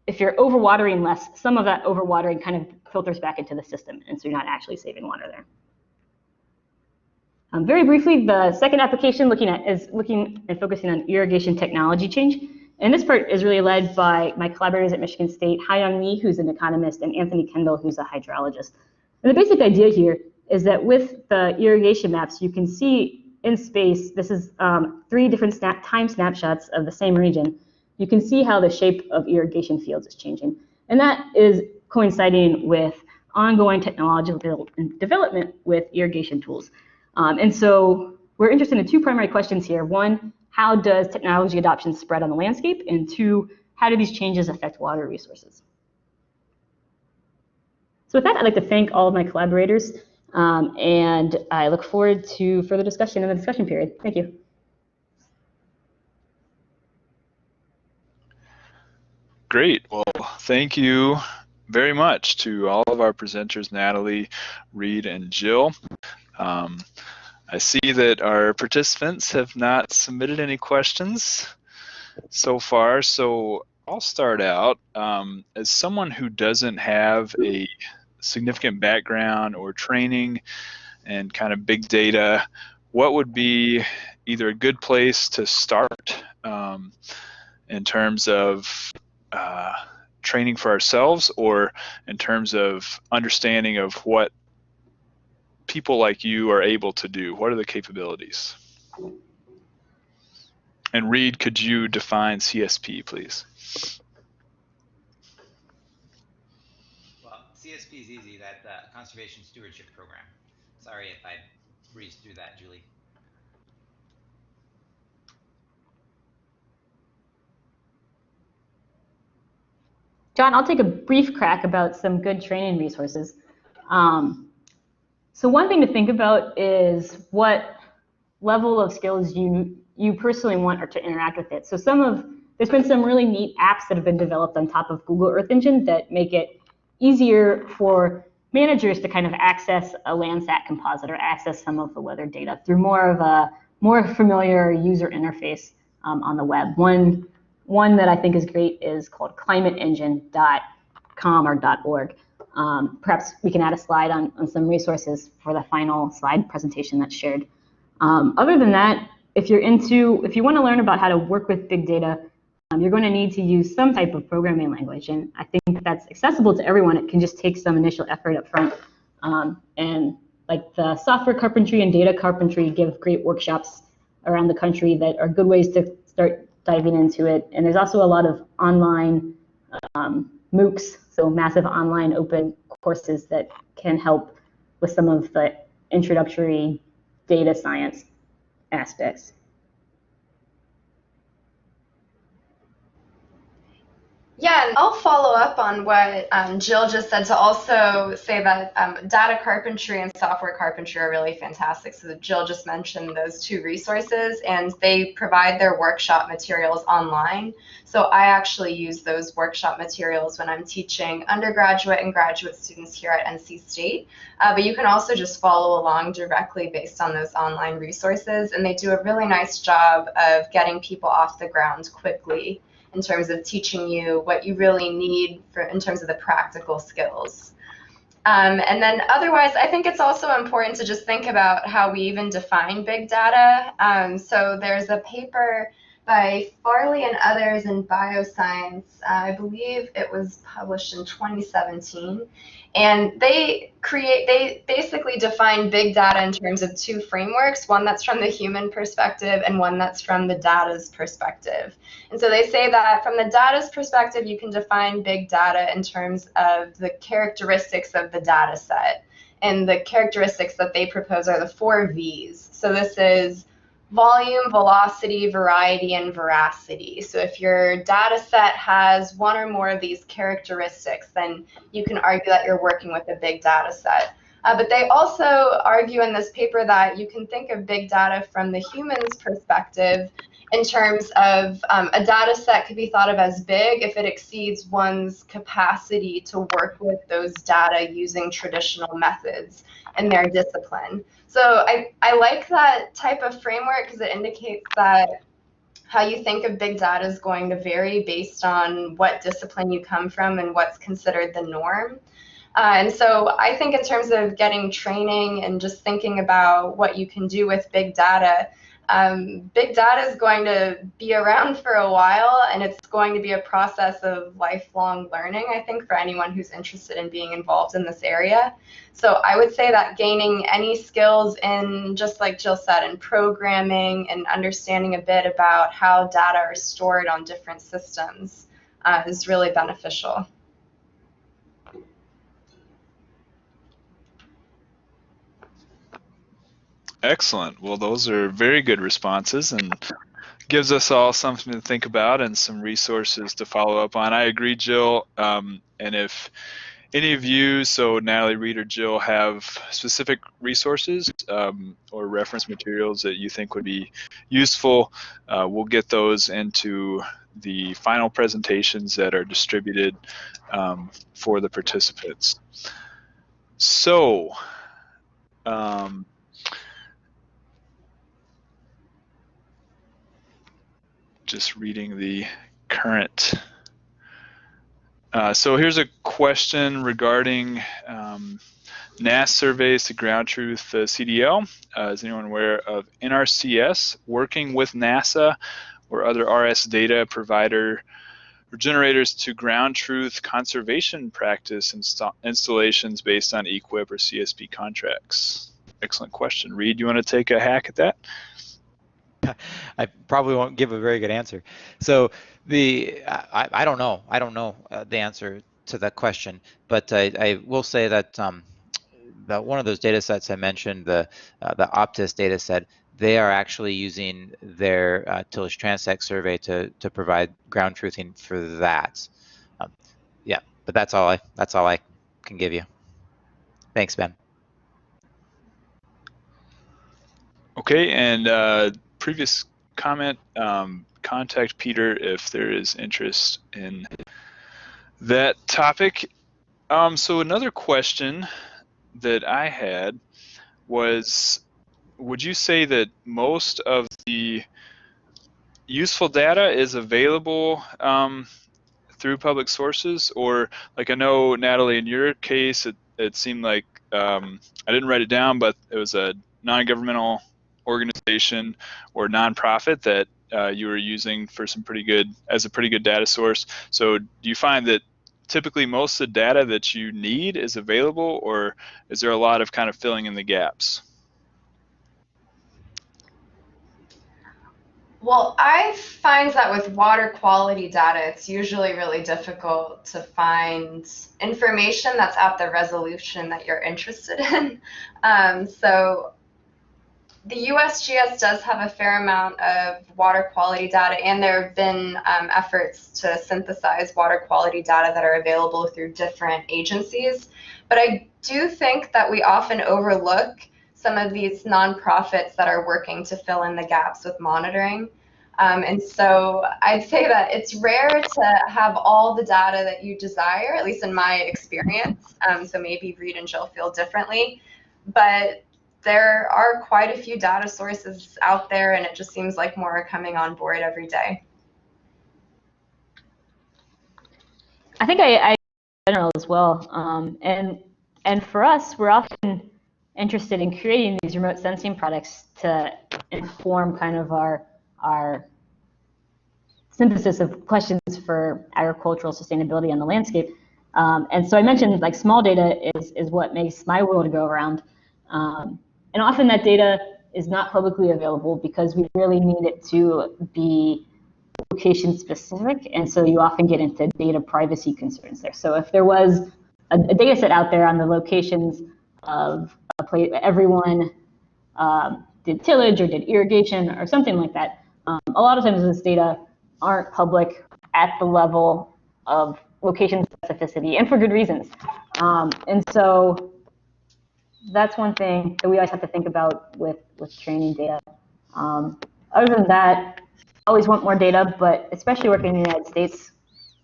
if you're overwatering less, some of that overwatering kind of filters back into the system, and so you're not actually saving water there. Very briefly, the second application is looking and focusing on irrigation technology change. And this part is really led by my collaborators at Michigan State, Ha-Young Lee, who's an economist, and Anthony Kendall, who's a hydrologist. And the basic idea here is that with the irrigation maps, you can see in space, this is 3 different time snapshots of the same region. You can see how the shape of irrigation fields is changing. And that is coinciding with ongoing technological development with irrigation tools. And so we're interested in 2 primary questions here. 1, how does technology adoption spread on the landscape? And 2, how do these changes affect water resources? So with that, I'd like to thank all of my collaborators, and I look forward to further discussion in the discussion period. Thank you. Great. Well, thank you very much to all of our presenters, Natalie, Reed, and Jill. I see that our participants have not submitted any questions so far, so I'll start out. As someone who doesn't have a significant background or training in kind of big data, what would be either a good place to start in terms of training for ourselves, or in terms of understanding of what people like you are able to do? What are the capabilities? And Reed, could you define CSP, please? Well, CSP is easy, that Conservation Stewardship Program. Sorry if I breezed through that, Julie. John, I'll take a brief crack about some good training resources. So one thing to think about is what level of skills you personally want to interact with it. So there's been some really neat apps that have been developed on top of Google Earth Engine that make it easier for managers to kind of access a Landsat composite or access some of the weather data through more familiar user interface on the web. One that I think is great is called climateengine.com or .org. Perhaps we can add a slide on some resources for the final slide presentation that's shared. Other than that, if you want to learn about how to work with big data, you're going to need to use some type of programming language, and I think that's accessible to everyone. It can just take some initial effort up front. And like the software carpentry and data carpentry give great workshops around the country that are good ways to start diving into it. And there's also a lot of online MOOCs, so massive online open courses that can help with some of the introductory data science aspects. Yeah, and I'll follow up on what Jill just said to also say that data carpentry and software carpentry are really fantastic. So Jill just mentioned those 2 resources, and they provide their workshop materials online. So I actually use those workshop materials when I'm teaching undergraduate and graduate students here at NC State. But you can also just follow along directly based on those online resources, and they do a really nice job of getting people off the ground quickly in terms of teaching you what you really need in terms of the practical skills. And then otherwise, I think it's also important to just think about how we even define big data. So there's a paper by Farley and others in Bioscience. I believe it was published in 2017. And they basically define big data in terms of 2 frameworks, one that's from the human perspective and one that's from the data's perspective. And so they say that from the data's perspective, you can define big data in terms of the characteristics of the data set. And the characteristics that they propose are the 4 V's. So this is volume, velocity, variety, and veracity. So if your data set has one or more of these characteristics, then you can argue that you're working with a big data set. But they also argue in this paper that you can think of big data from the human's perspective in terms of a data set could be thought of as big if it exceeds one's capacity to work with those data using traditional methods in their discipline. So I like that type of framework because it indicates that how you think of big data is going to vary based on what discipline you come from and what's considered the norm. And so I think in terms of getting training and just thinking about what you can do with big data is going to be around for a while, and it's going to be a process of lifelong learning, I think, for anyone who's interested in being involved in this area. So I would say that gaining any skills in, just like Jill said, in programming and understanding a bit about how data are stored on different systems is really beneficial. Excellent. Well, those are very good responses and gives us all something to think about and some resources to follow up on. I agree, Jill. And if any of you, so Natalie, Reed, or Jill, have specific resources or reference materials that you think would be useful, we'll get those into the final presentations that are distributed for the participants. So, just reading the current. So here's a question regarding NAS surveys to ground truth CDL. Is anyone aware of NRCS working with NASA or other RS data provider or generators to ground truth conservation practice installations based on EQIP or CSP contracts? Excellent question. Reed, you want to take a hack at that? I probably won't give a very good answer. So I don't know. I don't know the answer to that question, but I will say that one of those data sets I mentioned, the Optus data set, they are actually using their tillage transect survey to provide ground truthing for that. Yeah, but that's all I can give you. Thanks, Ben. Okay, and previous comment, contact Peter if there is interest in that topic. So another question that I had was, would you say that most of the useful data is available through public sources? Or, like, I know, Natalie, in your case, it seemed like, I didn't write it down, but it was a non-governmental organization or nonprofit that you were using for some pretty good data source. So do you find that typically most of the data that you need is available, or is there a lot of kind of filling in the gaps? Well, I find that with water quality data, it's usually really difficult to find information that's at the resolution that you're interested in. So the USGS does have a fair amount of water quality data, and there have been efforts to synthesize water quality data that are available through different agencies. But I do think that we often overlook some of these nonprofits that are working to fill in the gaps with monitoring. And so I'd say that it's rare to have all the data that you desire, at least in my experience. So maybe Reed and Jill feel differently. But there are quite a few data sources out there, and it just seems like more are coming on board every day. I think I in general as well, and for us, we're often interested in creating these remote sensing products to inform kind of our synthesis of questions for agricultural sustainability on the landscape. And so I mentioned, like, small data is what makes my world go around. And often that data is not publicly available because we really need it to be location specific, and so you often get into data privacy concerns there. So if there was a data set out there on the locations of a place everyone did tillage or did irrigation or something like that, a lot of times this data aren't public at the level of location specificity, and for good reasons. And so that's one thing that we always have to think about with training data. Other than that, I always want more data, but especially working in the United States,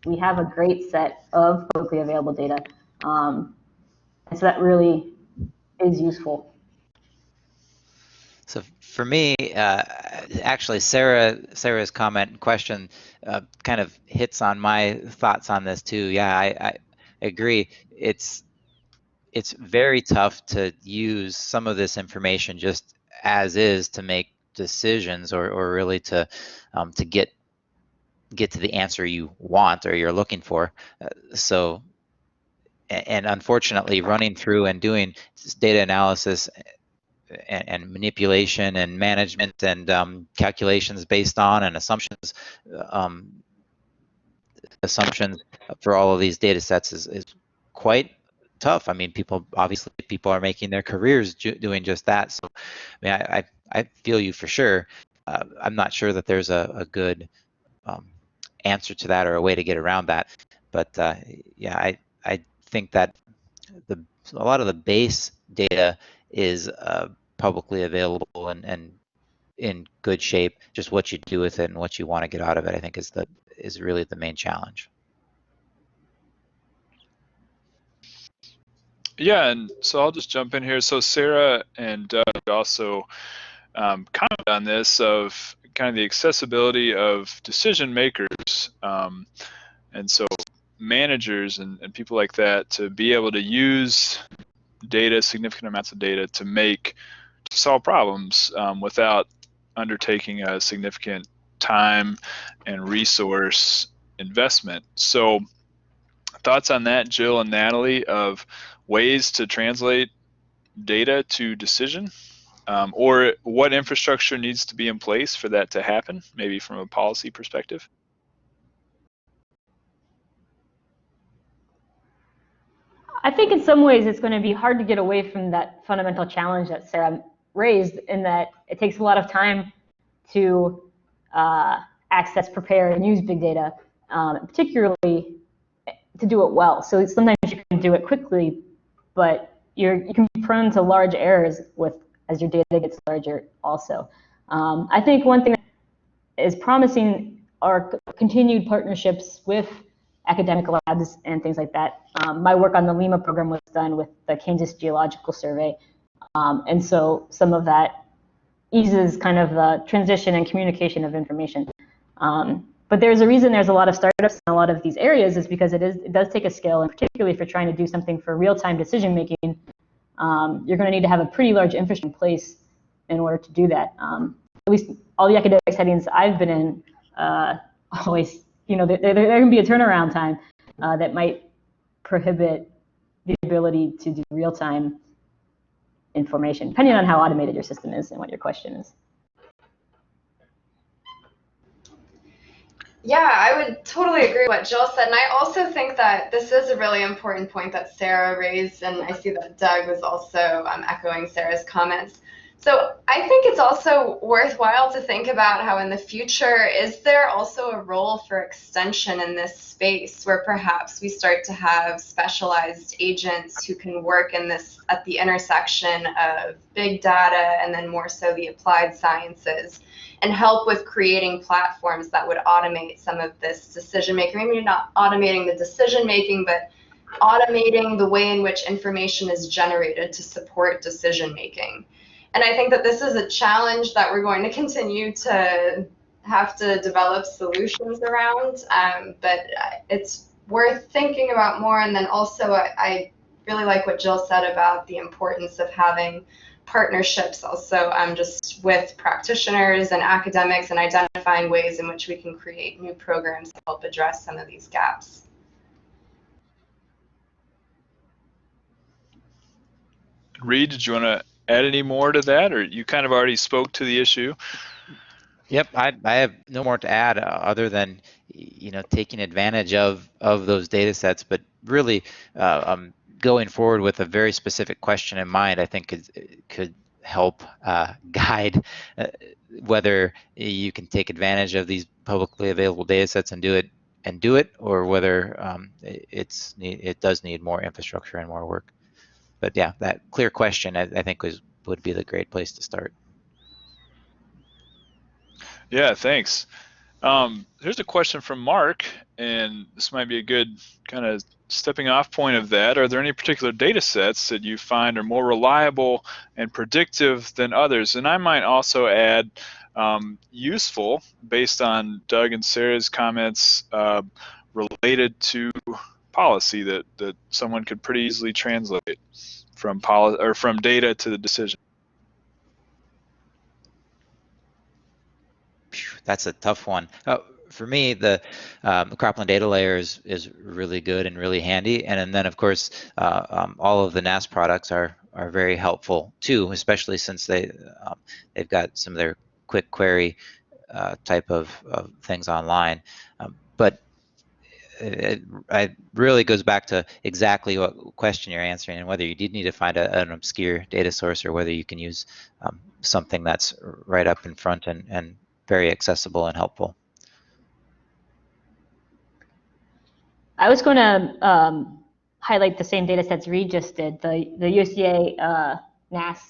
we have a great set of publicly available data. And so that really is useful. So for me, actually, Sarah's comment and question kind of hits on my thoughts on this too. Yeah, I agree. It's very tough to use some of this information just as is to make decisions or really to get to the answer you want or you're looking for. So, and unfortunately, running through and doing data analysis and manipulation and management and calculations based on and um, assumptions for all of these data sets is quite tough. I mean, obviously people are making their careers doing just that. So, I mean, I feel you for sure. I'm not sure that there's a good answer to that or a way to get around that. But yeah, I think that a lot of the base data is publicly available and in good shape. Just what you do with it and what you want to get out of it, I think, is really the main challenge. Yeah, and so I'll just jump in here. So Sarah and Doug also comment on this of kind of the accessibility of decision makers, and so managers and people like that to be able to use data, significant amounts of data, to solve problems without undertaking a significant time and resource investment. So thoughts on that, Jill and Natalie, of ways to translate data to decision, or what infrastructure needs to be in place for that to happen, maybe from a policy perspective? I think in some ways it's going to be hard to get away from that fundamental challenge that Sarah raised, in that it takes a lot of time to access, prepare, and use big data, particularly to do it well. So sometimes you can do it quickly, but you can be prone to large errors as your data gets larger also. I think one thing that is promising are continued partnerships with academic labs and things like that. My work on the LIMA program was done with the Kansas Geological Survey, and so some of that eases kind of the transition and communication of information. But there's a reason there's a lot of startups in a lot of these areas, is because it does take a skill, and particularly if you're trying to do something for real-time decision making, you're going to need to have a pretty large infrastructure in place in order to do that. At least all the academic settings I've been in, always, there can be a turnaround time that might prohibit the ability to do real-time information, depending on how automated your system is and what your question is. Yeah, I would totally agree with what Jill said. And I also think that this is a really important point that Sarah raised. And I see that Doug was also echoing Sarah's comments. So I think it's also worthwhile to think about how in the future, is there also a role for extension in this space, where perhaps we start to have specialized agents who can work in this at the intersection of big data and then more so the applied sciences, and help with creating platforms that would automate some of this decision making. Maybe not automating the decision making, but automating the way in which information is generated to support decision making. And I think that this is a challenge that we're going to continue to have to develop solutions around, but it's worth thinking about more. And then also, I really like what Jill said about the importance of having partnerships also just with practitioners and academics, and identifying ways in which we can create new programs to help address some of these gaps. Reed, did you want to add any more to that, or you kind of already spoke to the issue? Yep, I have no more to add other than taking advantage of those data sets, but really going forward with a very specific question in mind, I think could help guide whether you can take advantage of these publicly available data sets and do it, or whether it does need more infrastructure and more work. but yeah, that clear question I think would be the great place to start. Yeah, thanks. Here's a question from Mark, and this might be a good kind of stepping off point of that. Are there any particular data sets that you find are more reliable and predictive than others? And I might also add useful, based on Doug and Sarah's comments related to policy that someone could pretty easily translate from from data to the decision. That's a tough one. For me, the cropland data layer is really good and really handy, and then of course all of the NAS products are very helpful too, especially since they've got some of their quick query type of things online. But it really goes back to exactly what question you're answering, and whether you did need to find an obscure data source, or whether you can use something that's right up in front and very accessible and helpful. I was going to highlight the same data sets Reed just did. The USDA NAS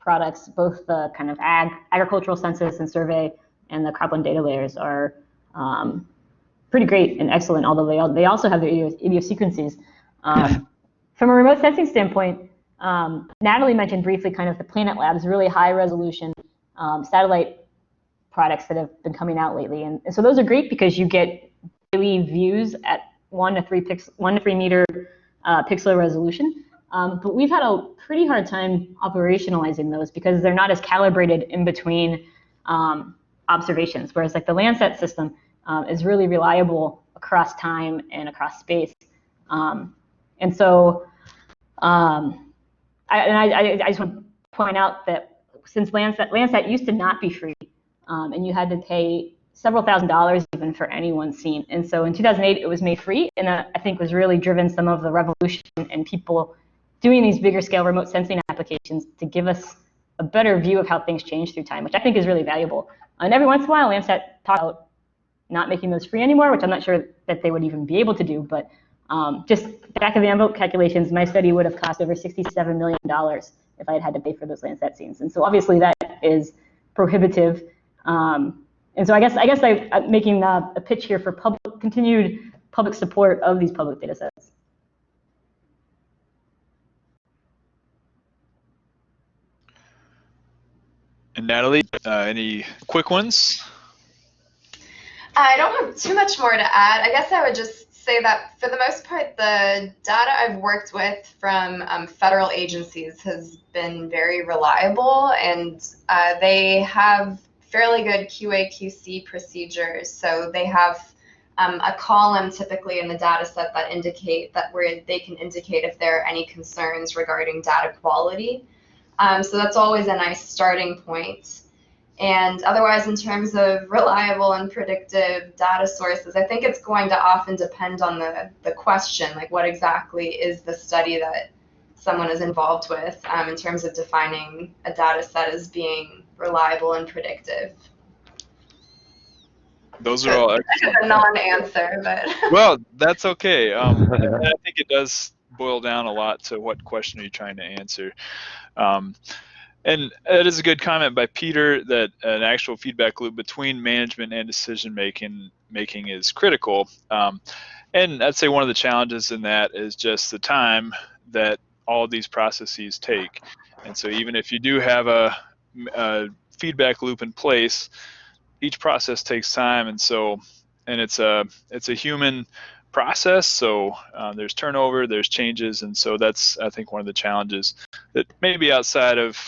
products, both the kind of agricultural census and survey and the cropland data layers are pretty great and excellent, although they also have their idiosyncrasies. From a remote sensing standpoint, Natalie mentioned briefly kind of the Planet Labs really high resolution satellite products that have been coming out lately. And so those are great because you get daily views at 1 to 3 meter pixel resolution. But we've had a pretty hard time operationalizing those because they're not as calibrated in between observations, whereas like the Landsat system is really reliable across time and across space. And so I just want to point out that since Landsat used to not be free, and you had to pay several $1,000s even for any one scene. And so in 2008, it was made free, and that I think was really driven some of the revolution and people doing these bigger scale remote sensing applications to give us a better view of how things change through time, which I think is really valuable. And every once in a while, Landsat talks about not making those free anymore, which I'm not sure that they would even be able to do, but just back of the envelope calculations, my study would have cost over $67 million if I had had to pay for those Landsat scenes. And so obviously that is prohibitive. And so I guess I'm making a pitch here for continued public support of these public data sets. And Natalie, any quick ones? I don't have too much more to add. I guess I would just say that for the most part, the data I've worked with from federal agencies has been very reliable, and they have fairly good QA/QC procedures. So they have a column typically in the data set that where they can indicate if there are any concerns regarding data quality. So that's always a nice starting point. And otherwise, in terms of reliable and predictive data sources, I think it's going to often depend on the question, like what exactly is the study that someone is involved with in terms of defining a data set as being reliable and predictive. Those are all excellent. A non-answer, but well, that's okay. I think it does boil down a lot to what question are you trying to answer. And it is a good comment by Peter that an actual feedback loop between management and decision making is critical. And I'd say one of the challenges in that is just the time that all of these processes take. And so even if you do have a feedback loop in place, each process takes time, and it's a human process. So there's turnover, there's changes, and so that's, I think, one of the challenges that may be outside of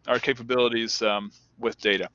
our capabilities with data.